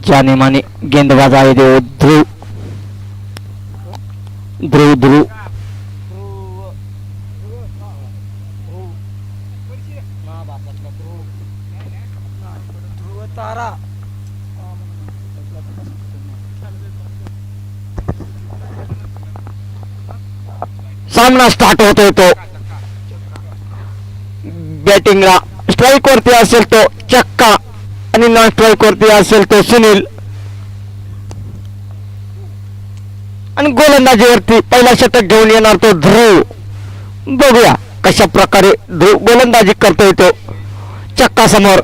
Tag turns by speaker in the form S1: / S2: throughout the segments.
S1: जाने माने गेंदबाज आहे ते ध्रुव ध्रुव ध्रुव
S2: तारा
S1: सामना स्टार्ट होतोय तो बॅटिंगला स्ट्राईक वरती असेल तो चक्का आणि नॉन स्ट्राईक वरती असेल तो सुनील आणि गोलंदाजीवरती पहिला षटक घेऊन येणार तो ध्रुव. बघूया कशा प्रकारे ध्रुव गोलंदाजी करतोय तो चक्का समोर.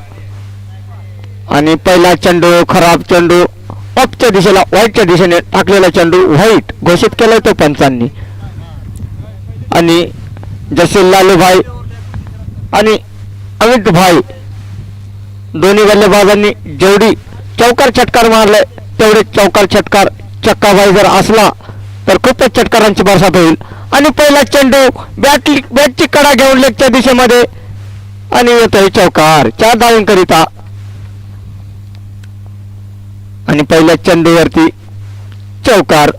S1: आणि पहिला चेंडू खराब चेंडू ऑफच्या दिशेला व्हाईटच्या दिशेने टाकलेला चेंडू व्हाईट घोषित केलाय तो पंचांनी. आणि जसे लालूभाई आणि अमित भाई दोन्ही बल्लेबाजांनी जेवढी चौकार षटकार मारले तेवढे चौकार षटकार चक्काभाई जर असला तर खूपच षटकारांची बरसात होईल. आणि पहिला चेंडू बॅटची कडा घेऊन लेगच्या दिशेमध्ये आणि येतोय चौकार 4 धावांकरिता. आणि पहिल्या चेंडूवरती चौकार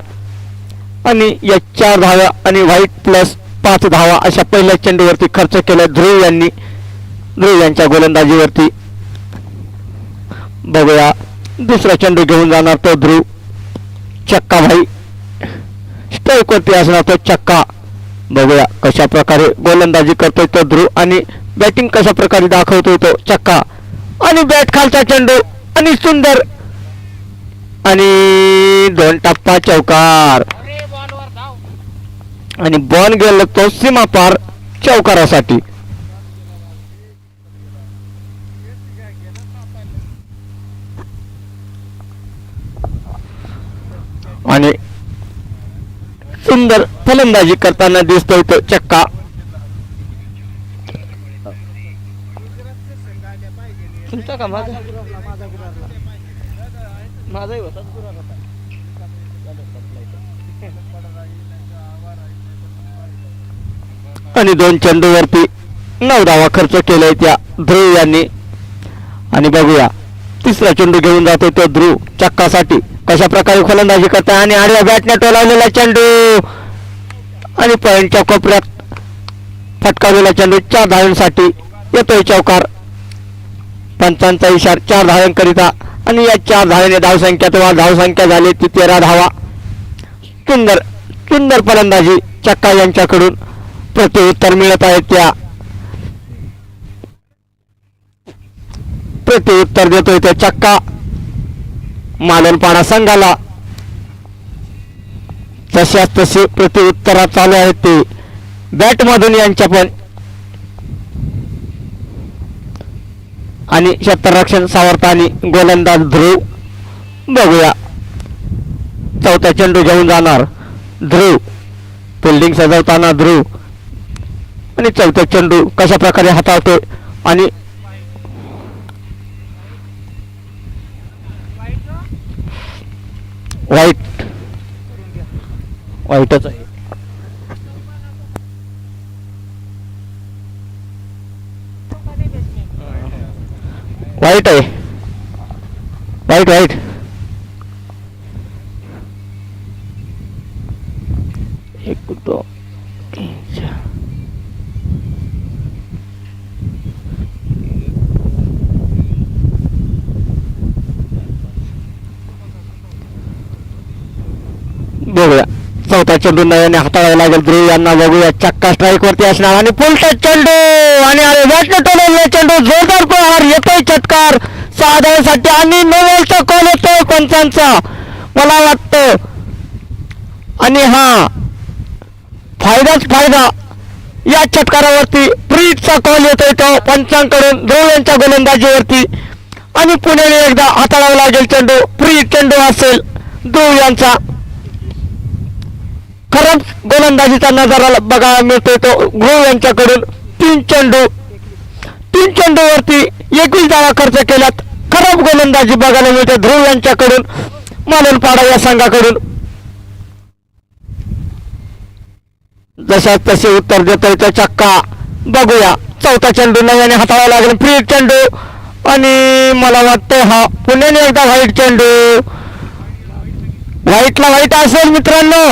S1: आणि या 4 धावा आणि व्हाईट प्लस 5 धावा अशा पहिल्या चेंडूवरती खर्च केला ध्रुव यांनी. ध्रुव यांच्या गोलंदाजीवरती बघूया दुसरा चेंडू घेऊन जाणार तो ध्रुव. चक्का भाई स्ट्राईक वरती असणार तो चक्का. बघूया कशा प्रकारे गोलंदाजी करतोय तो ध्रुव आणि बॅटिंग कशा प्रकारे दाखवतोय तो चक्का. आणि बॅट खालचा चेंडू आणि सुंदर आणि 2 टप्पा चौकार आणि बॉल गेला तो सीमा पार चौकारासाठी. आणि सुंदर फलंदाजी करताना दिसतोय तो चक्का. तुमचा का माझा माझाही होता. आणि 2 चेंडूवरती 9 धावा खर्च केलाय त्या ध्रुव यांनी. आणि बघूया तिसरा चेंडू घेऊन जातोय तो ध्रुव चक्कासाठी कशा प्रकारे फलंदाजी करताय. आणि आडव्या बॅटने टोलावलेला चेंडू आणि पॉइंटच्या कोपऱ्यात फटकावलेला चेंडू 4 धावांसाठी येतोय चौकार. पंचांचा इशारा 4 धावांकरिता. आणि या 4 धावाने धावसंख्या तेव्हा धावसंख्या झाली ती 13 धावा. सुंदर सुंदर फलंदाजी चक्का यांच्याकडून प्रत्युत्तर मिळत आहे. त्या प्रत्युत्तर देतोय त्या चक्का मालनपाडा संघाला. तशाच तसे प्रत्युत्तर चालू आहेत ते बॅटमधून यांच्या पण. आणि क्षेत्ररक्षण सावरतानी गोलंदाज ध्रुव. बघूया चौथा चेंडू घेऊन जाणार ध्रुव. फिल्डिंग सजवताना ध्रुव आणि चौथा चेंडू कशा प्रकारे हाताळतोय. आणि वाईटच आहे. वाईट आहे वाईट वाईट. एक दो बघूया चौथा चेंडू नव्याने हाताळावा लागेल ध्रुव यांना. बघूया चक्का स्ट्राईक वरती असणार आणि फुल टच चेंडू आणि अरे बॅटने टोलवलेला चेंडू जोरदार प्रहार येतोय षटकार 6 धावांसाठी. आणि नोवेलचा कॉल येतोय पंचांचा मला वाटतं. आणि हा फायदाच फायदा या षटकारावरती प्रीतचा कॉल येतोय तो पंचांकडून ध्रुव यांच्या गोलंदाजीवरती. आणि पुण्याने एकदा हाताळावा लागेल चेंडू. प्रीत चेंडू असेल ध्रुव यांचा. खराब गोलंदाजीचा नजारा बघायला मिळतोय तो ध्रुव यांच्याकडून. 3 चेंडूवरती 21 धावा खर्च केल्यात. खराब गोलंदाजी बघायला मिळते ध्रुव यांच्याकडून मालनपाडा या संघाकडून. जशा तसे उत्तर देतोय तो चक्का. बघूया चौथा चेंडू नव्याने हाताळावा लागेल. प्रीत चेंडू आणि मला वाटतं हा पुण्याने एकदा व्हाईट चेंडू, व्हाईटला व्हाईट असेल मित्रांनो,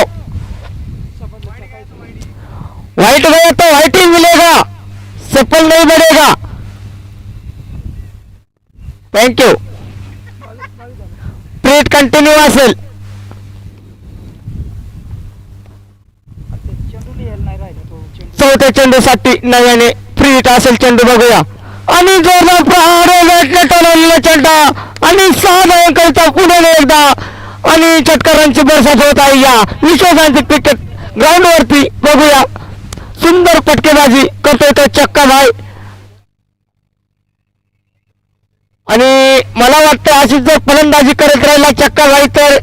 S1: व्हाईट गया तो व्हाईट ही मिलेगा, सफल नहीं बढ़ेगा. थँक्यू. प्रीट कंटिन्यू असेल. चौथ्या चेंडूसाठी नव्याने फ्री हिट असेल चेंडू बघूया. आणि जोरदार प्रहार टोलवलेला चेंडा आणि 6 धावांकरिता पुण्याने एकदा आणि षटकारांची बरसात होत आहे या विश्वशांती क्रिकेट ग्राउंड वरती. बघूया सुंदर फटकेबाजी करतोय तो चक्का भाई. आणि मला वाटतं अशी जर फलंदाजी करत राहिला चक्का भाई तर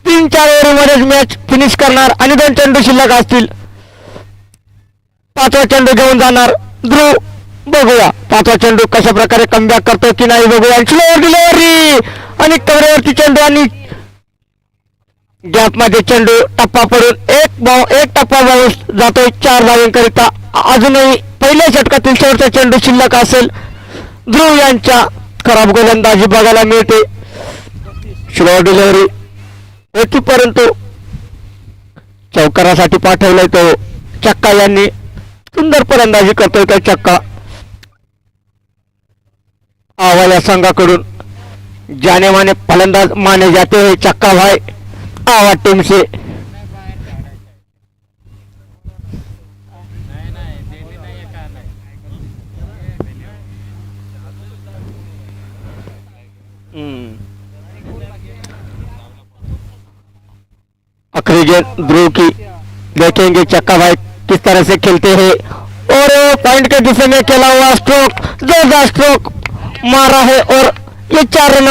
S1: 3-4 ओव्हरमध्येच मॅच फिनिश करणार आणि 2 चेंडू शिल्लक असतील. 5वा चेंडू घेऊन जाणार ध्रुव. बघूया 5वा चेंडू कशा प्रकारे कमबॅक करतो की नाही बघूया. स्लोअर डिलिव्हरी आणि कव्हरवरती चेंडू आणि गॅप मध्ये चेंडू टप्पा पडून एक टप्पा बाउन्स जातोय 4 धावांकरिता. अजूनही पहिल्या षटकातील शेवटचा चेंडू शिल्लक असेल. ध्रुव यांच्या खराब गोलंदाजी बघायला मिळते. स्लो डिलिव्हरी होती परंतु चौकारासाठी पाठवलाय तो चक्का यांनी. सुंदर फलंदाजी करतोय तो चक्का. आवाज या संघाकडून जाने माने फलंदाज माने जाते हैं चक्का भाई आवाज टीम से. आखिरी गेंद ध्रुव की देखेंगे चक्का भाई किस तरह से खेलते हैं. और पॉइंट के दिशा में खेला हुआ स्ट्रोक, जोरदार स्ट्रोक मारा है और ये 4 रन